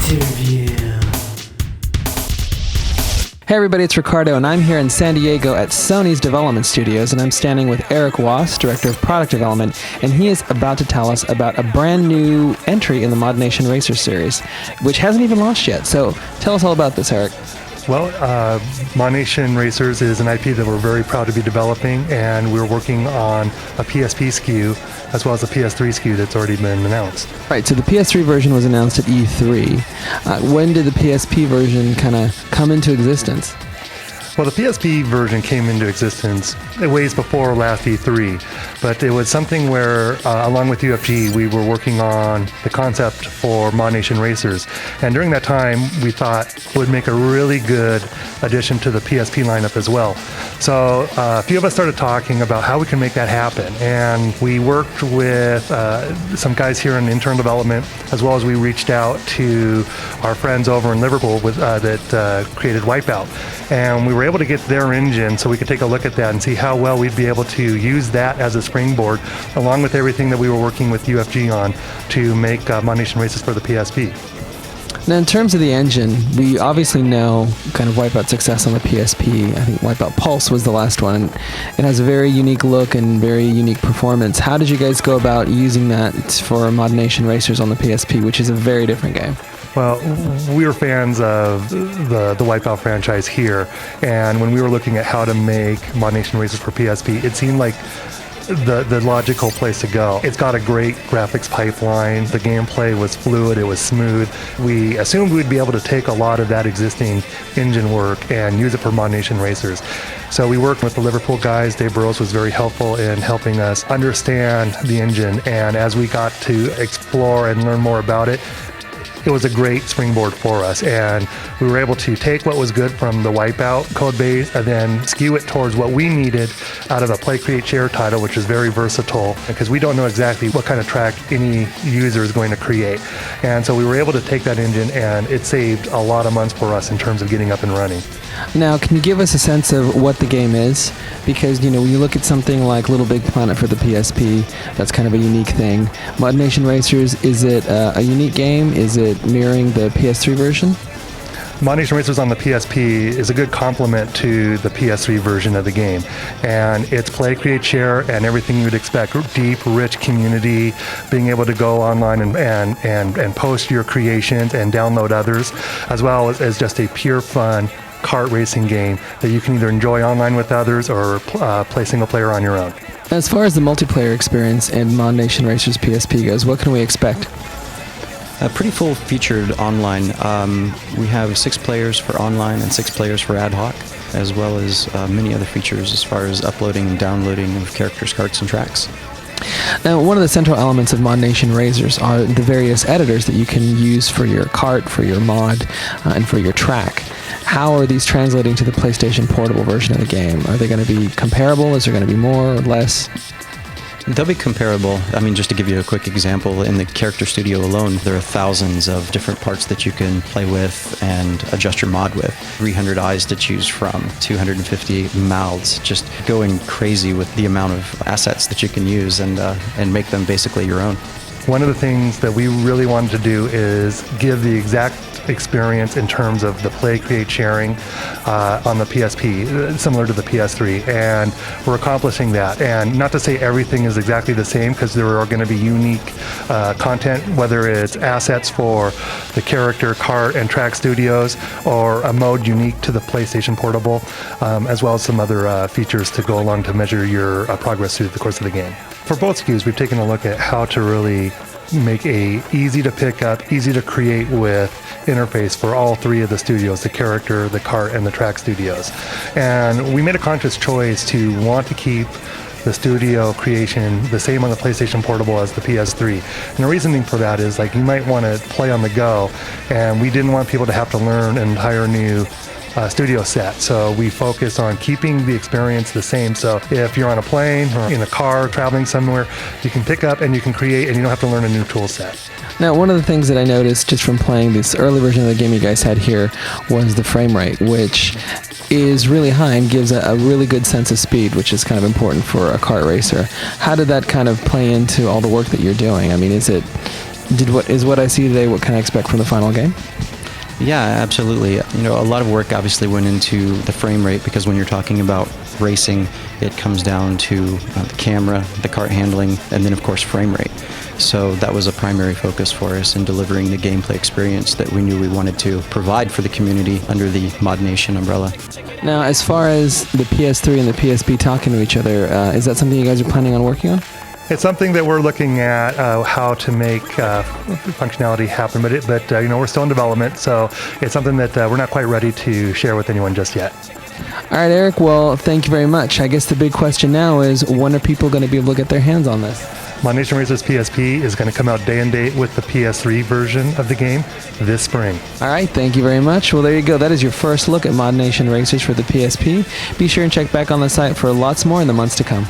Interview. Hey everybody, it's Ricardo, and I'm here in San Diego at Sony's development studios, and I'm standing with Eric Wass, Director of Product Development, and he is about to tell us about a brand new entry in the ModNation Racer series, which hasn't even launched yet. So tell us all about this, Eric. Well, ModNation Racers is an IP that we're very proud to be developing, and we're working on a PSP SKU as well as a PS3 SKU that's already been announced. Right, so the PS3 version was announced at E3. When did the PSP version kind of come into existence? Well, the PSP version came into existence ways before last E3, but it was something where, along with UFG, we were working on the concept for ModNation Racers. And during that time, we thought it would make a really good addition to the PSP lineup as well. So a few of us started talking about how we can make that happen. And we worked with some guys here in internal development, as well as we reached out to our friends over in Liverpool that created Wipeout. And we were able to get their engine so we could take a look at that and see how well we'd be able to use that as a springboard, along with everything that we were working with UFG on to make ModNation Racers for the PSP. Now, in terms of the engine, we obviously know kind of Wipeout's success on the PSP. I think Wipeout Pulse was the last one, and it has a very unique look and very unique performance. How did you guys go about using that for ModNation Racers on the PSP, which is a very different game? Well, we were fans of the Wipeout franchise here, and when we were looking at how to make ModNation Racers for PSP, it seemed like the logical place to go. It's got a great graphics pipeline. The gameplay was fluid. It was smooth. We assumed we'd be able to take a lot of that existing engine work and use it for ModNation Racers. So we worked with the Liverpool guys. Dave Burrows was very helpful in helping us understand the engine, and as we got to explore and learn more about it, it was a great springboard for us, and we were able to take what was good from the Wipeout code base and then skew it towards what we needed out of a play, create, share title, which is very versatile because we don't know exactly what kind of track any user is going to create. And so we were able to take that engine, and it saved a lot of months for us in terms of getting up and running. Now, can you give us a sense of what the game is? Because, you know, when you look at something like Little Big Planet for the PSP, that's kind of a unique thing. ModNation Racers, is it a unique game? Is it mirroring the PS3 version? ModNation Racers on the PSP is a good complement to the PS3 version of the game, and it's play, create, share, and everything you would expect. Deep, rich community, being able to go online and post your creations and download others, as well as just a pure fun kart racing game that you can either enjoy online with others or play single player on your own. As far as the multiplayer experience in ModNation Racers PSP goes, what can we expect? Pretty full-featured online. We have 6 players for online and 6 players for ad hoc, as well as many other features as far as uploading and downloading of characters, carts, and tracks. Now, one of the central elements of ModNation Racers are the various editors that you can use for your kart, for your mod, and for your track. How are these translating to the PlayStation Portable version of the game? Are they going to be comparable? Is there going to be more or less? They'll be comparable. I mean, just to give you a quick example, in the character studio alone, there are thousands of different parts that you can play with and adjust your mod with. 300 eyes to choose from, 250 mouths, just going crazy with the amount of assets that you can use and make them basically your own. One of the things that we really wanted to do is give the exact experience in terms of the play, create, sharing on the PSP, similar to the PS3, and we're accomplishing that. And not to say everything is exactly the same, because there are going to be unique content, whether it's assets for the character, kart, and track studios, or a mode unique to the PlayStation Portable, as well as some other features to go along to measure your progress through the course of the game. For both SKUs, we've taken a look at how to really make a easy to pick up, easy to create with interface for all 3 of the studios, the character, the kart, and the track studios. And we made a conscious choice to want to keep the studio creation the same on the PlayStation Portable as the PS3. And the reasoning for that is, like, you might want to play on the go, and we didn't want people to have to learn an entire new studio set. So we focus on keeping the experience the same. So if you're on a plane or in a car traveling somewhere, you can pick up and you can create, and you don't have to learn a new tool set. Now, one of the things that I noticed just from playing this early version of the game you guys had here was the frame rate, which is really high and gives a really good sense of speed, which is kind of important for a kart racer. How did that kind of play into all the work that you're doing? I mean, is it is what I see today what can I expect from the final game? Yeah, absolutely. A lot of work obviously went into the frame rate, because when you're talking about racing, it comes down to the camera, the kart handling, and then of course frame rate. So that was a primary focus for us in delivering the gameplay experience that we knew we wanted to provide for the community under the ModNation umbrella. Now, as far as the PS3 and the PSP talking to each other, is that something you guys are planning on working on? It's something that we're looking at how to make functionality happen, but we're still in development, so it's something that we're not quite ready to share with anyone just yet. All right, Eric, well, thank you very much. I guess the big question now is, when are people going to be able to get their hands on this? ModNation Racers PSP is going to come out day and date with the PS3 version of the game this spring. All right, thank you very much. Well, there you go. That is your first look at ModNation Racers for the PSP. Be sure and check back on the site for lots more in the months to come.